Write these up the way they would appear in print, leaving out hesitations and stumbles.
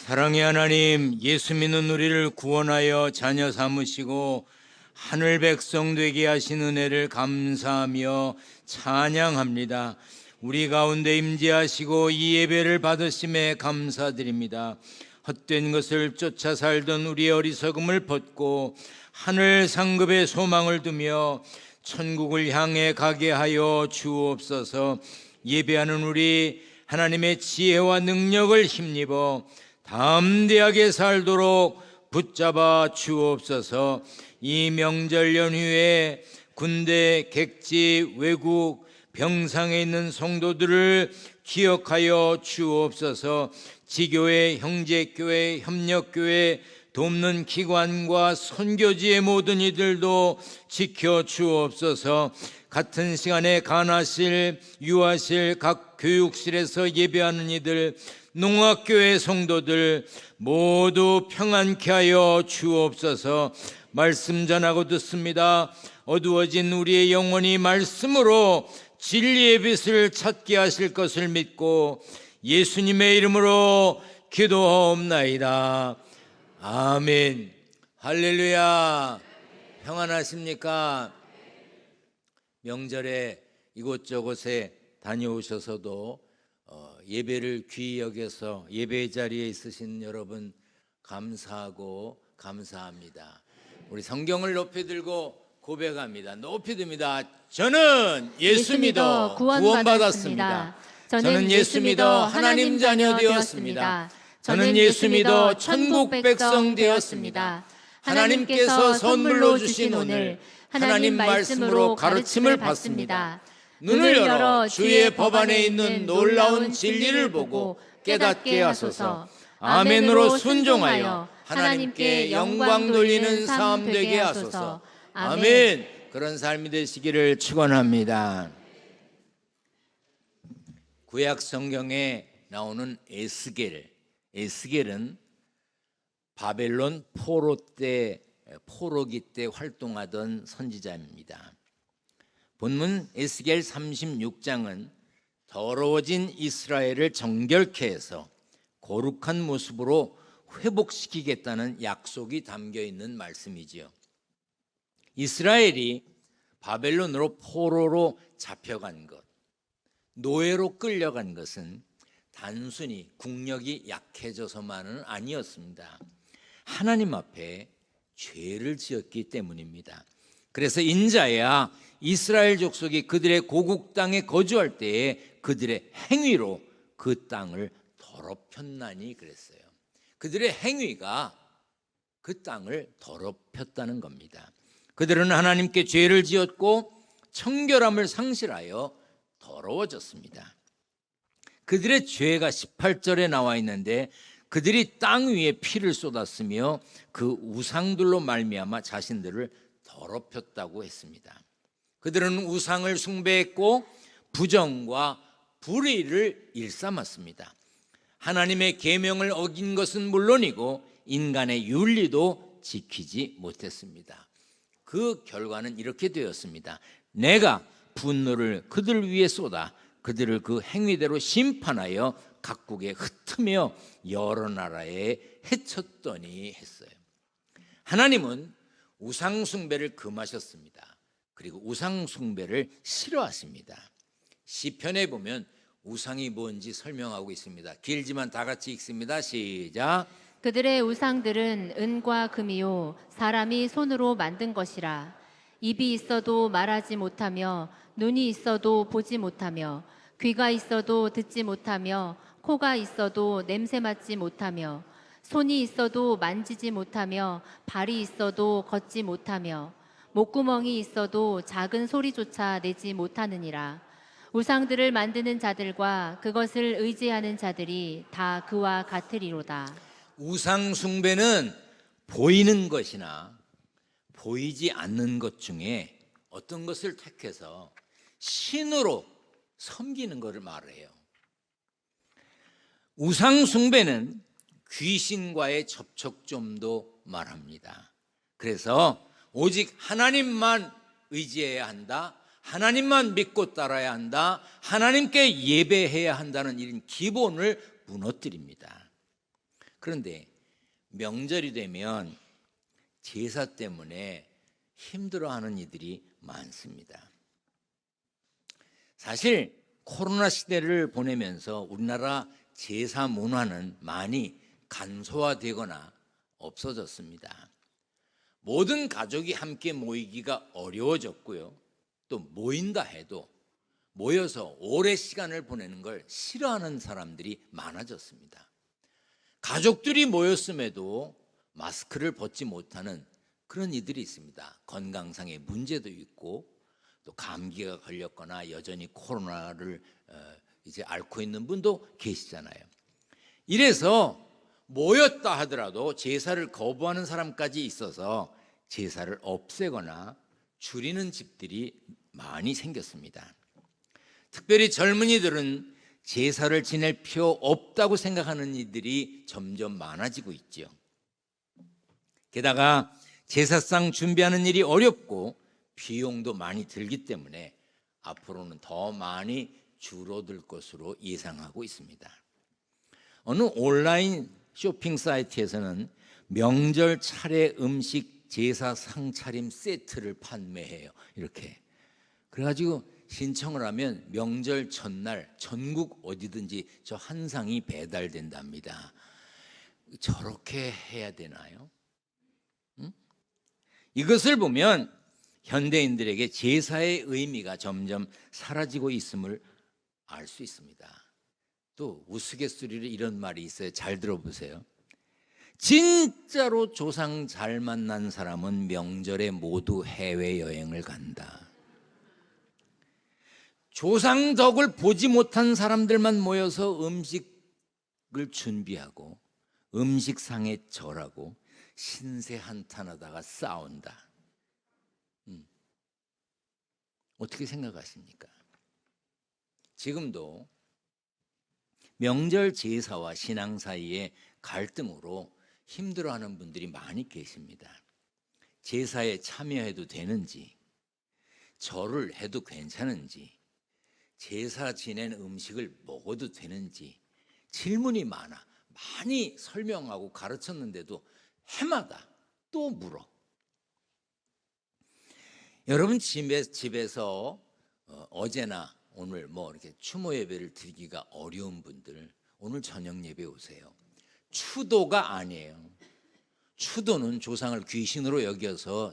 사랑의 하나님, 예수 믿는 우리를 구원하여 자녀 삼으시고 하늘 백성 되게 하신 은혜를 감사하며 찬양합니다. 우리 가운데 임재하시고 이 예배를 받으심에 감사드립니다. 헛된 것을 쫓아 살던 우리의 어리석음을 벗고 하늘 상급의 소망을 두며 천국을 향해 가게 하여 주옵소서. 예배하는 우리 하나님의 지혜와 능력을 힘입어 담대하게 살도록 붙잡아 주옵소서. 이 명절 연휴에 군대, 객지, 외국, 병상에 있는 성도들을 기억하여 주옵소서. 지교회, 형제교회, 협력교회, 돕는 기관과 선교지의 모든 이들도 지켜 주옵소서. 같은 시간에 간화실, 유아실, 각 교육실에서 예배하는 이들, 농학교의 성도들 모두 평안케 하여 주옵소서. 말씀 전하고 듣습니다. 어두워진 우리의 영혼이 말씀으로 진리의 빛을 찾게 하실 것을 믿고 예수님의 이름으로 기도하옵나이다. 아멘. 할렐루야. 평안하십니까? 명절에 이곳저곳에 다녀오셔서도 예배를 귀히 여겨서 예배 자리에 있으신 여러분 감사하고 감사합니다. 우리 성경을 높이 들고 고백합니다. 높이 듭니다. 저는 예수 믿어 구원받았습니다. 저는 예수 믿어 하나님 자녀 되었습니다. 저는 예수 믿어 천국 백성 되었습니다. 하나님께서 선물로 주신 오늘 하나님 말씀으로 가르침을 받습니다. 눈을 열어 주의 법 안에 있는 놀라운 진리를 보고 깨닫게 하소서. 아멘으로 순종하여 하나님께 영광 돌리는 삶 되게 하소서. 아멘. 그런 삶이 되시기를 축원합니다. 구약 성경에 나오는 에스겔은 바벨론 포로기 때 활동하던 선지자입니다. 본문 에스겔 36장은 더러워진 이스라엘을 정결케 해서 거룩한 모습으로 회복시키겠다는 약속이 담겨 있는 말씀이지요. 이스라엘이 바벨론으로 포로로 잡혀간 것, 노예로 끌려간 것은 단순히 국력이 약해져서만은 아니었습니다. 하나님 앞에 죄를 지었기 때문입니다. 그래서 인자야 이스라엘 족속이 그들의 고국 땅에 거주할 때에 그들의 행위로 그 땅을 더럽혔나니 그랬어요. 그들의 행위가 그 땅을 더럽혔다는 겁니다. 그들은 하나님께 죄를 지었고 청결함을 상실하여 더러워졌습니다. 그들의 죄가 18절에 나와 있는데 그들이 땅 위에 피를 쏟았으며 그 우상들로 말미암아 자신들을 더럽혔다고 했습니다. 그들은 우상을 숭배했고 부정과 불의를 일삼았습니다. 하나님의 계명을 어긴 것은 물론이고 인간의 윤리도 지키지 못했습니다. 그 결과는 이렇게 되었습니다. 내가 분노를 그들 위에 쏟아 그들을 그 행위대로 심판하여 각국에 흩으며 여러 나라에 해쳤더니 했어요. 하나님은 우상 숭배를 금하셨습니다. 그리고 우상 숭배를 싫어하십니다. 시편에 보면 우상이 뭔지 설명하고 있습니다. 길지만 다 같이 읽습니다. 시작. 그들의 우상들은 은과 금이요 사람이 손으로 만든 것이라. 입이 있어도 말하지 못하며 눈이 있어도 보지 못하며 귀가 있어도 듣지 못하며 코가 있어도 냄새 맡지 못하며 손이 있어도 만지지 못하며 발이 있어도 걷지 못하며 목구멍이 있어도 작은 소리조차 내지 못하느니라. 우상들을 만드는 자들과 그것을 의지하는 자들이 다 그와 같으리로다. 우상 숭배는 보이는 것이나 보이지 않는 것 중에 어떤 것을 택해서 신으로 섬기는 것을 말해요. 우상 숭배는 귀신과의 접촉점도 말합니다. 그래서 오직 하나님만 의지해야 한다, 하나님만 믿고 따라야 한다, 하나님께 예배해야 한다는 이런 기본을 무너뜨립니다. 그런데 명절이 되면 제사 때문에 힘들어하는 이들이 많습니다. 사실 코로나 시대를 보내면서 우리나라 제사 문화는 많이 간소화되거나 없어졌습니다. 모든 가족이 함께 모이기가 어려워졌고요. 또 모인다 해도 모여서 오래 시간을 보내는 걸 싫어하는 사람들이 많아졌습니다. 가족들이 모였음에도 마스크를 벗지 못하는 그런 이들이 있습니다. 건강상의 문제도 있고 또 감기가 걸렸거나 여전히 코로나를 이제 앓고 있는 분도 계시잖아요. 이래서 모였다 하더라도 제사를 거부하는 사람까지 있어서 제사를 없애거나 줄이는 집들이 많이 생겼습니다. 특별히 젊은이들은 제사를 지낼 필요 없다고 생각하는 이들이 점점 많아지고 있죠. 게다가 제사상 준비하는 일이 어렵고 비용도 많이 들기 때문에 앞으로는 더 많이 줄어들 것으로 예상하고 있습니다. 어느 온라인 쇼핑 사이트에서는 명절 차례 음식 제사 상차림 세트를 판매해요. 이렇게 그래가지고 신청을 하면 명절 전날 전국 어디든지 저 한 상이 배달된답니다. 저렇게 해야 되나요? 이것을 보면 현대인들에게 제사의 의미가 점점 사라지고 있음을 알 수 있습니다. 또 우스갯소리로 이런 말이 있어요. 잘 들어보세요. 진짜로 조상 잘 만난 사람은 명절에 모두 해외여행을 간다. 조상 덕을 보지 못한 사람들만 모여서 음식을 준비하고 음식상에 절하고 신세 한탄하다가 싸운다. 어떻게 생각하십니까? 지금도 명절 제사와 신앙 사이에 갈등으로 힘들어하는 분들이 많이 계십니다. 제사에 참여해도 되는지, 절을 해도 괜찮은지, 제사 지낸 음식을 먹어도 되는지 질문이 많이 설명하고 가르쳤는데도 해마다 또 물어. 여러분 집에서 어제나 오늘 이렇게 추모 예배를 드리기가 어려운 분들 오늘 저녁 예배 오세요. 추도가 아니에요. 추도는 조상을 귀신으로 여겨서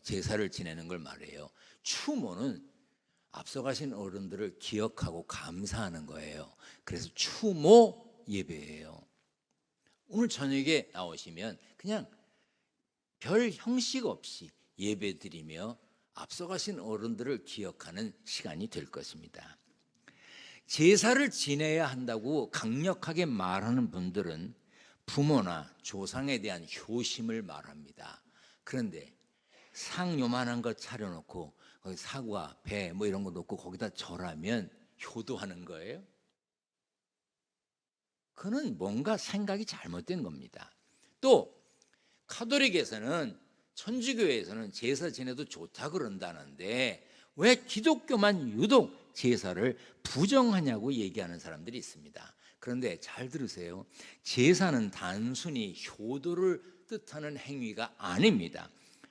제사를 지내는 걸 말해요. 추모는 앞서가신 어른들을 기억하고 감사하는 거예요. 그래서 추모 예배예요. 오늘 저녁에 나오시면 그냥 별 형식 없이 예배드리며 앞서가신 어른들을 기억하는 시간이 될 것입니다. 제사를 지내야 한다고 강력하게 말하는 분들은 부모나 조상에 대한 효심을 말합니다. 그런데 상 요만한 거 차려놓고 거기 사과, 배 이런 거 놓고 거기다 절하면 효도하는 거예요? 그는 뭔가 생각이 잘못된 겁니다. 또 카톨릭에서는 천주교에서는 제사 지내도 좋다 그런다는데 왜 기독교만 유독 제사를 부정하냐고 얘기하는 사람들이 있습니다. 그런데 잘 들으세요. 제사는 단순히 효도를 뜻하는 행위가 아닙니다.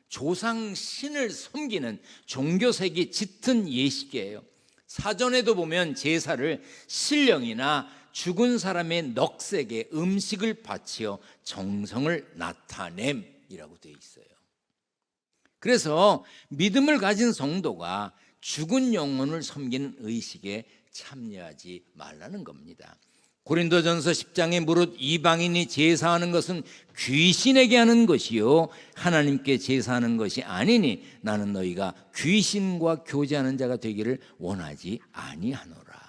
조상 신을 섬기는 종교색이 짙은 예식이에요. 사전에도 보면 제사를 신령이나 죽은 사람의 넋에게 음식을 바치어 정성을 나타냄이라고 되어 있어요. 그래서 믿음을 가진 성도가 죽은 영혼을 섬기는 의식에 참여하지 말라는 겁니다. 고린도전서 10장에 무릇 이방인이 제사하는 것은 귀신에게 하는 것이요 하나님께 제사하는 것이 아니니 나는 너희가 귀신과 교제하는 자가 되기를 원하지 아니하노라.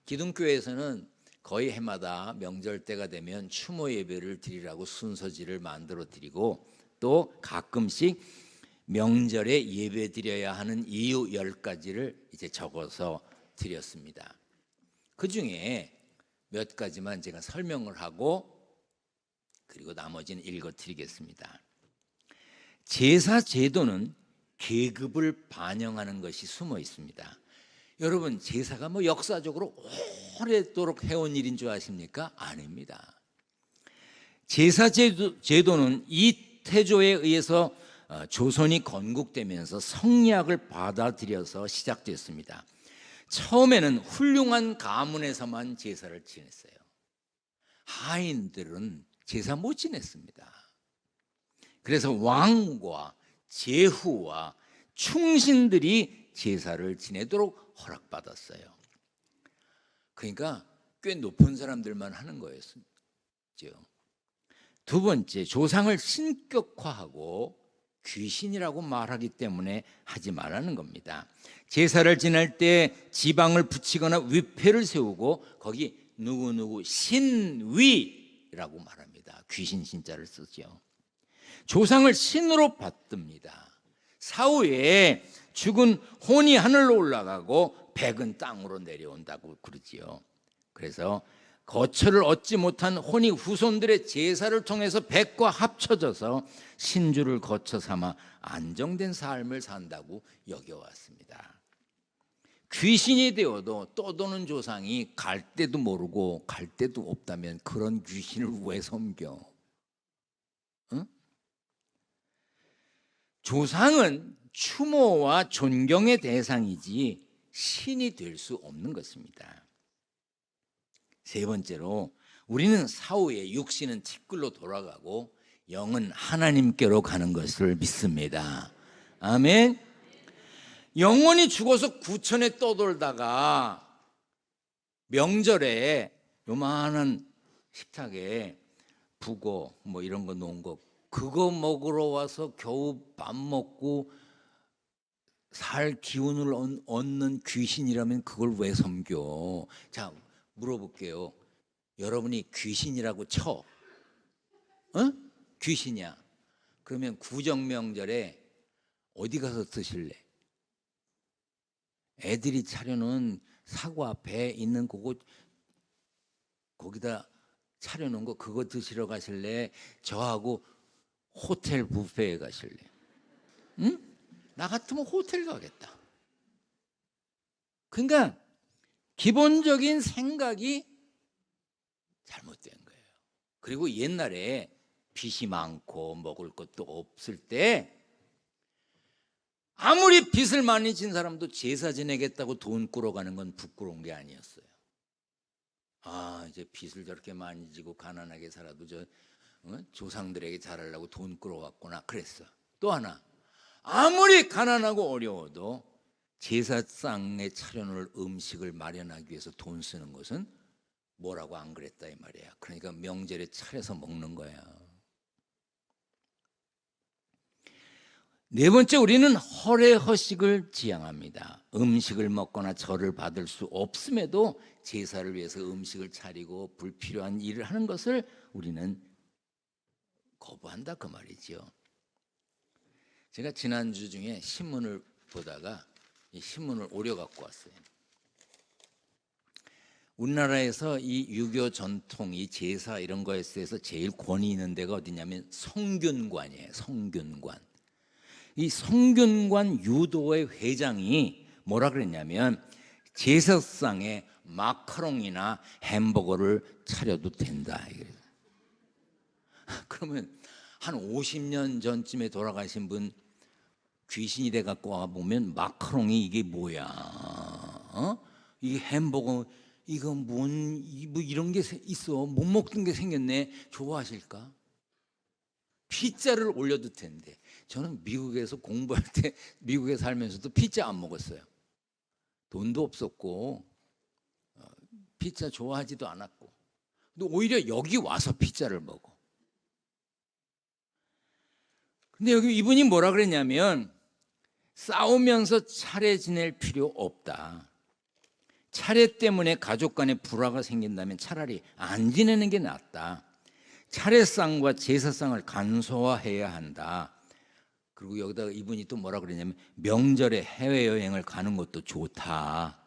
기독교에서는 거의 해마다 명절 때가 되면 추모 예배를 드리라고 순서지를 만들어 드리고 또 가끔씩 명절에 예배 드려야 하는 이유 10가지를 이제 적어서 드렸습니다. 그 중에 몇 가지만 제가 설명을 하고 그리고 나머지는 읽어 드리겠습니다. 제사 제도는 계급을 반영하는 것이 숨어 있습니다. 여러분, 제사가 뭐 역사적으로 오래도록 해온 일인 줄 아십니까? 아닙니다. 제사 제도는 이 태조에 의해서 조선이 건국되면서 성리학을 받아들여서 시작됐습니다. 처음에는 훌륭한 가문에서만 제사를 지냈어요. 하인들은 제사 못 지냈습니다. 그래서 왕과 제후와 충신들이 제사를 지내도록 허락받았어요. 그러니까 꽤 높은 사람들만 하는 거였죠. 두 번째, 조상을 신격화하고 귀신이라고 말하기 때문에 하지 말라는 겁니다. 제사를 지낼 때 지방을 붙이거나 위패를 세우고 거기 누구누구 신위라고 말합니다. 귀신 신자를 쓰죠. 조상을 신으로 받듭니다. 사후에 죽은 혼이 하늘로 올라가고 백은 땅으로 내려온다고 그러지요. 그래서 거처를 얻지 못한 혼이 후손들의 제사를 통해서 백과 합쳐져서 신주를 거처 삼아 안정된 삶을 산다고 여겨왔습니다. 귀신이 되어도 떠도는 조상이 갈 데도 모르고 갈 데도 없다면 그런 귀신을 왜 섬겨? 응? 조상은 추모와 존경의 대상이지 신이 될 수 없는 것입니다. 세 번째로, 우리는 사후에 육신은 티끌로 돌아가고 영은 하나님께로 가는 것을 믿습니다. 아멘. 영혼이 죽어서 구천에 떠돌다가 명절에 요만한 식탁에 북어 뭐 이런 거 놓은 거 그거 먹으러 와서 겨우 밥 먹고 살 기운을 얻는 귀신이라면 그걸 왜 섬겨? 자, 물어볼게요. 여러분이 귀신이라고 쳐. 귀신이야. 그러면 구정명절에 어디 가서 드실래? 애들이 차려놓은 사과 배 있는 그거 거기다 차려놓은 거 그거 드시러 가실래? 저하고 호텔 뷔페에 가실래? 응? 나 같으면 호텔 가겠다. 그러니까 기본적인 생각이 잘못된 거예요. 그리고 옛날에 빚이 많고 먹을 것도 없을 때 아무리 빚을 많이 진 사람도 제사 지내겠다고 돈 꾸러가는 건 부끄러운 게 아니었어요. 아, 이제 빚을 저렇게 많이 지고 가난하게 살아도 조상들에게 잘하려고 돈 꾸러왔구나 그랬어. 또 하나, 아무리 가난하고 어려워도 제사상에 차려놓을 음식을 마련하기 위해서 돈 쓰는 것은 뭐라고 안 그랬다 이 말이야. 그러니까 명절에 차려서 먹는 거야. 네 번째, 우리는 허례허식을 지향합니다. 음식을 먹거나 절을 받을 수 없음에도 제사를 위해서 음식을 차리고 불필요한 일을 하는 것을 우리는 거부한다 그 말이죠. 제가 지난주 중에 신문을 보다가 이 신문을 오려 갖고 왔어요. 우리나라에서 이 유교 전통, 이 제사 이런 거에 대해서 제일 권위 있는 데가 어디냐면 성균관이에요. 성균관. 이 성균관 유도회 회장이 뭐라 그랬냐면 제사상에 마카롱이나 햄버거를 차려도 된다. 그러면 한 50년 전쯤에 돌아가신 분 귀신이 돼 갖고 와 보면 마카롱이 이게 뭐야? 이게 햄버거 이거 뭐 이런 게 있어? 못 먹던 게 생겼네. 좋아하실까? 피자를 올려도 텐데. 저는 미국에서 공부할 때 미국에 살면서도 피자 안 먹었어요. 돈도 없었고 피자 좋아하지도 않았고. 근데 오히려 여기 와서 피자를 먹어. 근데 여기 이분이 뭐라 그랬냐면 싸우면서 차례 지낼 필요 없다. 차례 때문에 가족 간에 불화가 생긴다면 차라리 안 지내는 게 낫다. 차례상과 제사상을 간소화해야 한다. 그리고 여기다가 이분이 또 뭐라 그랬냐면 명절에 해외여행을 가는 것도 좋다.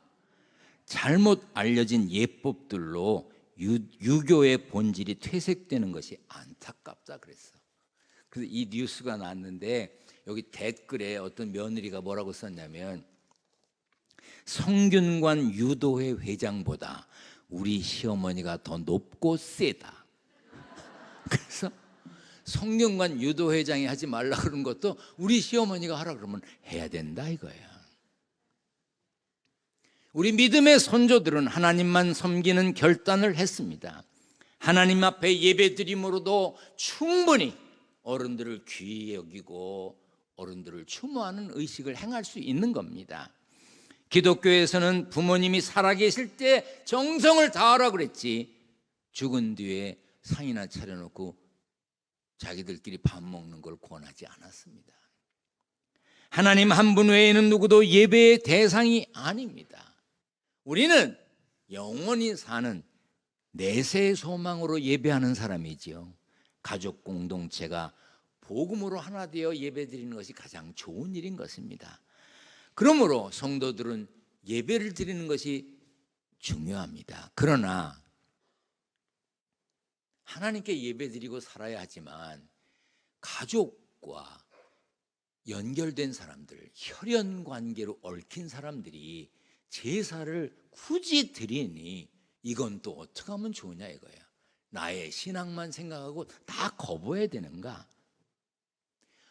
잘못 알려진 예법들로 유교의 본질이 퇴색되는 것이 안타깝다 그랬어. 그래서 이 뉴스가 났는데 여기 댓글에 어떤 며느리가 뭐라고 썼냐면 성균관 유도회 회장보다 우리 시어머니가 더 높고 세다. 그래서 성균관 유도회장이 하지 말라 그런 것도 우리 시어머니가 하라 그러면 해야 된다 이거야. 우리 믿음의 선조들은 하나님만 섬기는 결단을 했습니다. 하나님 앞에 예배드림으로도 충분히 어른들을 귀히 여기고 어른들을 추모하는 의식을 행할 수 있는 겁니다. 기독교에서는 부모님이 살아계실 때 정성을 다하라 그랬지, 죽은 뒤에 상이나 차려놓고 자기들끼리 밥 먹는 걸 권하지 않았습니다. 하나님 한 분 외에는 누구도 예배의 대상이 아닙니다. 우리는 영원히 사는 내세의 소망으로 예배하는 사람이지요. 가족 공동체가 복음으로 하나 되어 예배드리는 것이 가장 좋은 일인 것입니다. 그러므로 성도들은 예배를 드리는 것이 중요합니다. 그러나 하나님께 예배드리고 살아야 하지만 가족과 연결된 사람들, 혈연 관계로 얽힌 사람들이 제사를 굳이 드리니 이건 또 어떻게 하면 좋으냐 이거예요. 나의 신앙만 생각하고 다 거부해야 되는가?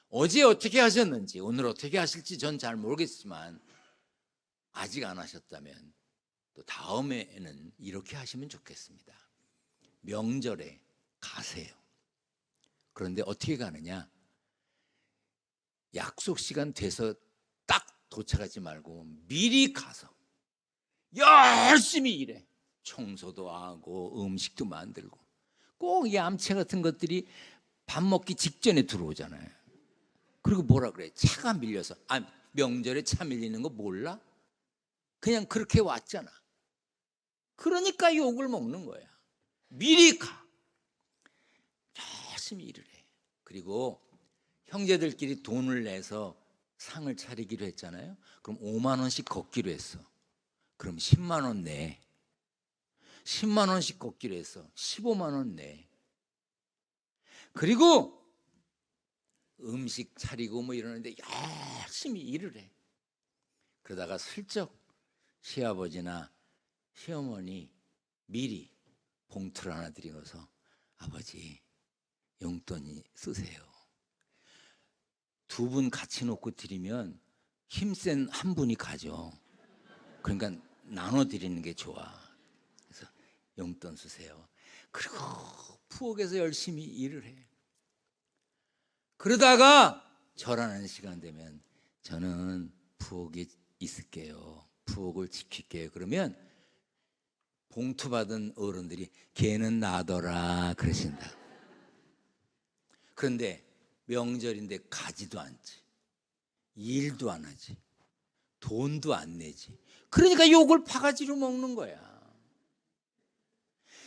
어제 어떻게 하셨는지 오늘 어떻게 하실지 전 잘 모르겠지만 아직 안 하셨다면 또 다음에는 이렇게 하시면 좋겠습니다. 명절에 가세요. 그런데 어떻게 가느냐? 약속 시간 돼서 딱 도착하지 말고 미리 가서 열심히 일해. 청소도 하고 음식도 만들고. 꼭 얌체 같은 것들이 밥 먹기 직전에 들어오잖아요. 그리고 뭐라 그래? 차가 밀려서. 명절에 차 밀리는 거 몰라? 그냥 그렇게 왔잖아. 그러니까 욕을 먹는 거야. 미리 가. 열심히 일을 해. 그리고 형제들끼리 돈을 내서 상을 차리기로 했잖아요. 그럼 5만 원씩 걷기로 했어. 그럼 10만 원 내. 10만 원씩 걷기로 했어. 15만 원 내. 그리고 음식 차리고 뭐 이러는데 열심히 일을 해. 그러다가 슬쩍 시아버지나 시어머니 미리 봉투를 하나 드리고서 아버지 용돈이 쓰세요. 두 분 같이 놓고 드리면 힘센 한 분이 가죠. 그러니까 나눠 드리는 게 좋아. 그래서 용돈 쓰세요. 그리고 부엌에서 열심히 일을 해. 그러다가 절하는 시간 되면 저는 부엌에 있을게요. 부엌을 지킬게요. 그러면 봉투 받은 어른들이 걔는 나더라 그러신다. 그런데 명절인데 가지도 않지. 일도 안 하지. 돈도 안 내지. 그러니까 욕을 바가지로 먹는 거야.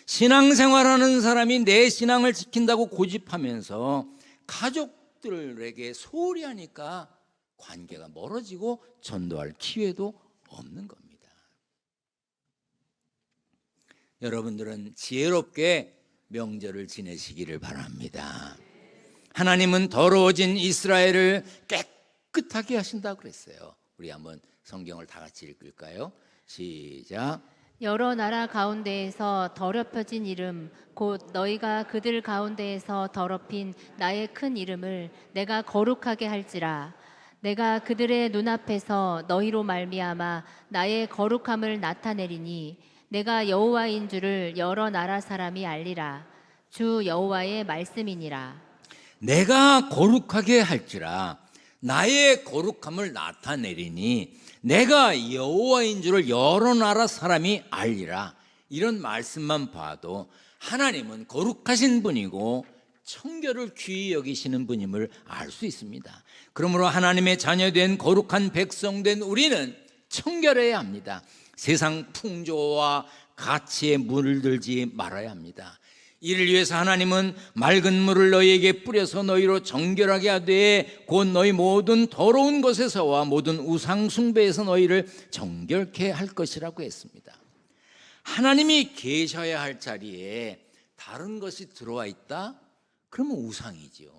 신앙생활하는 사람이 내 신앙을 지킨다고 고집하면서 가족들에게 소홀히 하니까 관계가 멀어지고 전도할 기회도 없는 겁니다. 여러분들은 지혜롭게 명절을 지내시기를 바랍니다. 하나님은 더러워진 이스라엘을 깨끗하게 하신다고 그랬어요. 우리 한번 성경을 다 같이 읽을까요? 시작. 여러 나라 가운데에서 더럽혀진 이름 곧 너희가 그들 가운데에서 더럽힌 나의 큰 이름을 내가 거룩하게 할지라. 내가 그들의 눈앞에서 너희로 말미암아 나의 거룩함을 나타내리니 내가 여호와인 줄을 여러 나라 사람이 알리라. 주 여호와의 말씀이니라. 내가 거룩하게 할지라. 나의 거룩함을 나타내리니 내가 여호와인 줄을 여러 나라 사람이 알리라. 이런 말씀만 봐도 하나님은 거룩하신 분이고 청결을 귀히 여기시는 분임을 알 수 있습니다. 그러므로 하나님의 자녀된 거룩한 백성된 우리는 청결해야 합니다. 세상 풍조와 가치에 물들지 말아야 합니다. 이를 위해서 하나님은 맑은 물을 너희에게 뿌려서 너희로 정결하게 하되 곧 너희 모든 더러운 것에서와 모든 우상 숭배에서 너희를 정결케 할 것이라고 했습니다. 하나님이 계셔야 할 자리에 다른 것이 들어와 있다? 그러면 우상이지요.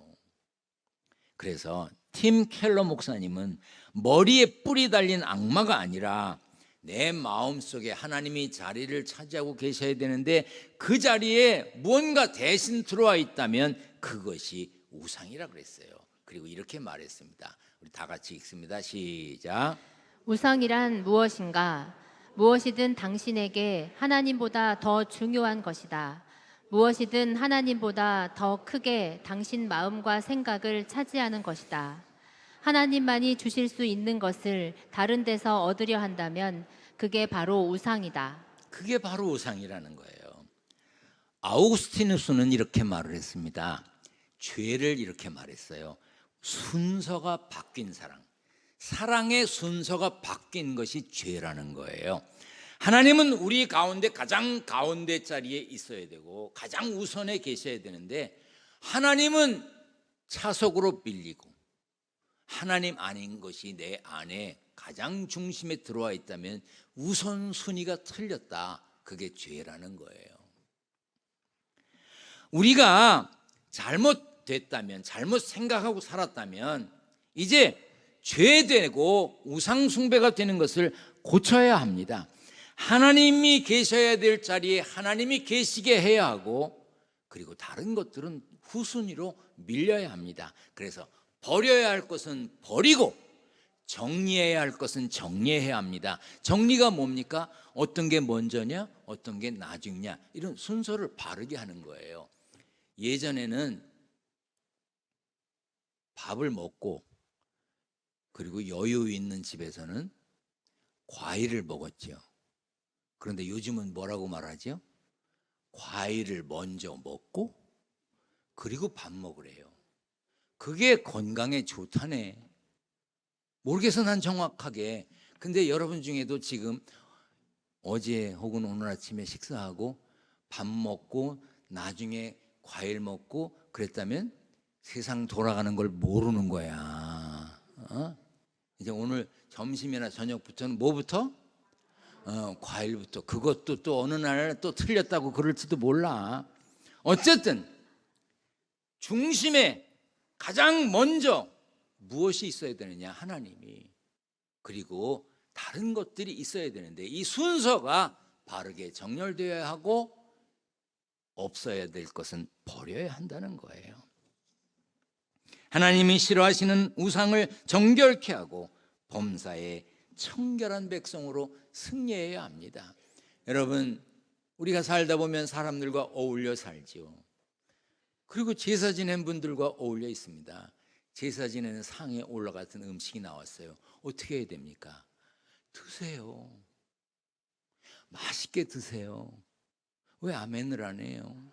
그래서 팀 켈러 목사님은 머리에 뿔이 달린 악마가 아니라 내 마음속에 하나님이 자리를 차지하고 계셔야 되는데 그 자리에 무언가 대신 들어와 있다면 그것이 우상이라 그랬어요. 그리고 이렇게 말했습니다. 우리 다 같이 읽습니다. 시작. 우상이란 무엇인가? 무엇이든 당신에게 하나님보다 더 중요한 것이다. 무엇이든 하나님보다 더 크게 당신 마음과 생각을 차지하는 것이다. 하나님만이 주실 수 있는 것을 다른 데서 얻으려 한다면 그게 바로 우상이다. 그게 바로 우상이라는 거예요. 아우구스티누스는 이렇게 말을 했습니다. 죄를 이렇게 말했어요. 순서가 바뀐 사랑, 사랑의 순서가 바뀐 것이 죄라는 거예요. 하나님은 우리 가운데 가장 가운데 자리에 있어야 되고 가장 우선에 계셔야 되는데 하나님은 차석으로 밀리고 하나님 아닌 것이 내 안에 가장 중심에 들어와 있다면 우선순위가 틀렸다. 그게 죄라는 거예요. 우리가 잘못됐다면, 잘못 생각하고 살았다면 이제 죄되고 우상숭배가 되는 것을 고쳐야 합니다. 하나님이 계셔야 될 자리에 하나님이 계시게 해야 하고, 그리고 다른 것들은 후순위로 밀려야 합니다. 그래서 버려야 할 것은 버리고 정리해야 할 것은 정리해야 합니다. 정리가 뭡니까? 어떤 게 먼저냐, 어떤 게 나중이냐, 이런 순서를 바르게 하는 거예요. 예전에는 밥을 먹고 그리고 여유 있는 집에서는 과일을 먹었죠. 그런데 요즘은 뭐라고 말하죠? 과일을 먼저 먹고 그리고 밥 먹으래요. 그게 건강에 좋다네. 모르겠어, 난 정확하게. 근데 여러분 중에도 지금 어제 혹은 오늘 아침에 식사하고 밥 먹고 나중에 과일 먹고 그랬다면 세상 돌아가는 걸 모르는 거야. 이제 오늘 점심이나 저녁부터는 뭐부터? 과일부터. 그것도 또 어느 날 또 틀렸다고 그럴지도 몰라. 어쨌든 중심에 가장 먼저 무엇이 있어야 되느냐? 하나님이. 그리고 다른 것들이 있어야 되는데 이 순서가 바르게 정렬되어야 하고 없어야 될 것은 버려야 한다는 거예요. 하나님이 싫어하시는 우상을 정결케 하고 범사에 청결한 백성으로 승리해야 합니다. 여러분, 우리가 살다 보면 사람들과 어울려 살지요. 그리고 제사 지낸 분들과 어울려 있습니다. 제사 지내는 상에 올라갔던 음식이 나왔어요. 어떻게 해야 됩니까? 드세요. 맛있게 드세요. 왜 아멘을 안 해요?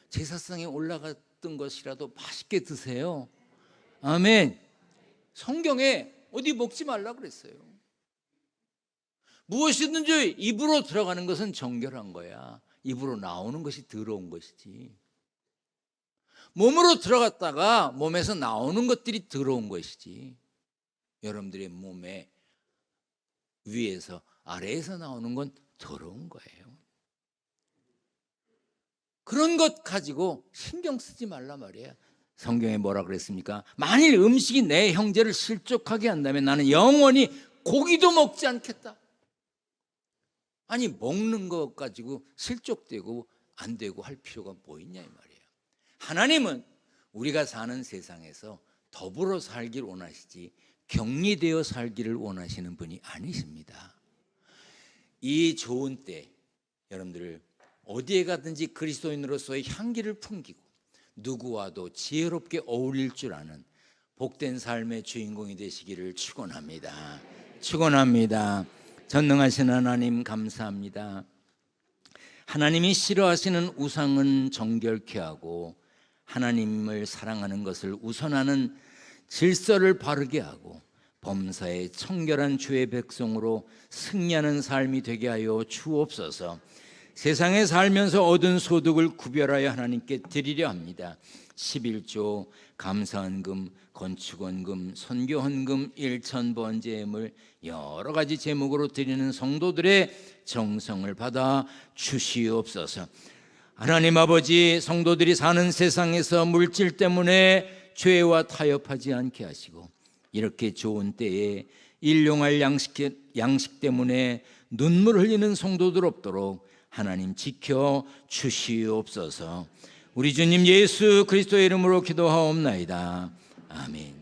제사상에 올라갔던 것이라도 맛있게 드세요. 아멘. 성경에 어디 먹지 말라 그랬어요. 무엇이든지 입으로 들어가는 것은 정결한 거야. 입으로 나오는 것이 더러운 것이지. 몸으로 들어갔다가 몸에서 나오는 것들이 더러운 것이지. 여러분들의 몸에 위에서 아래에서 나오는 건 더러운 거예요. 그런 것 가지고 신경 쓰지 말라 말이에요. 성경에 뭐라 그랬습니까? 만일 음식이 내 형제를 실족하게 한다면 나는 영원히 고기도 먹지 않겠다. 아니, 먹는 것 가지고 실족되고 안 되고 할 필요가 뭐 있냐 이 말이에요. 하나님은 우리가 사는 세상에서 더불어 살기를 원하시지 격리되어 살기를 원하시는 분이 아니십니다. 이 좋은 때 여러분들 어디에 가든지 그리스도인으로서의 향기를 풍기고 누구와도 지혜롭게 어울릴 줄 아는 복된 삶의 주인공이 되시기를 축원합니다. 축원합니다. 전능하신 하나님 감사합니다. 하나님이 싫어하시는 우상은 정결케 하고 하나님을 사랑하는 것을 우선하는 질서를 바르게 하고 범사에 청결한 주의 백성으로 승리하는 삶이 되게 하여 주옵소서. 세상에 살면서 얻은 소득을 구별하여 하나님께 드리려 합니다. 11조, 감사헌금, 건축헌금, 선교헌금, 일천번제물 여러 가지 제목으로 드리는 성도들의 정성을 받아 주시옵소서. 하나님 아버지, 성도들이 사는 세상에서 물질 때문에 죄와 타협하지 않게 하시고 이렇게 좋은 때에 일용할 양식 때문에 눈물 흘리는 성도들 없도록 하나님 지켜 주시옵소서. 우리 주님 예수 그리스도의 이름으로 기도하옵나이다. 아멘.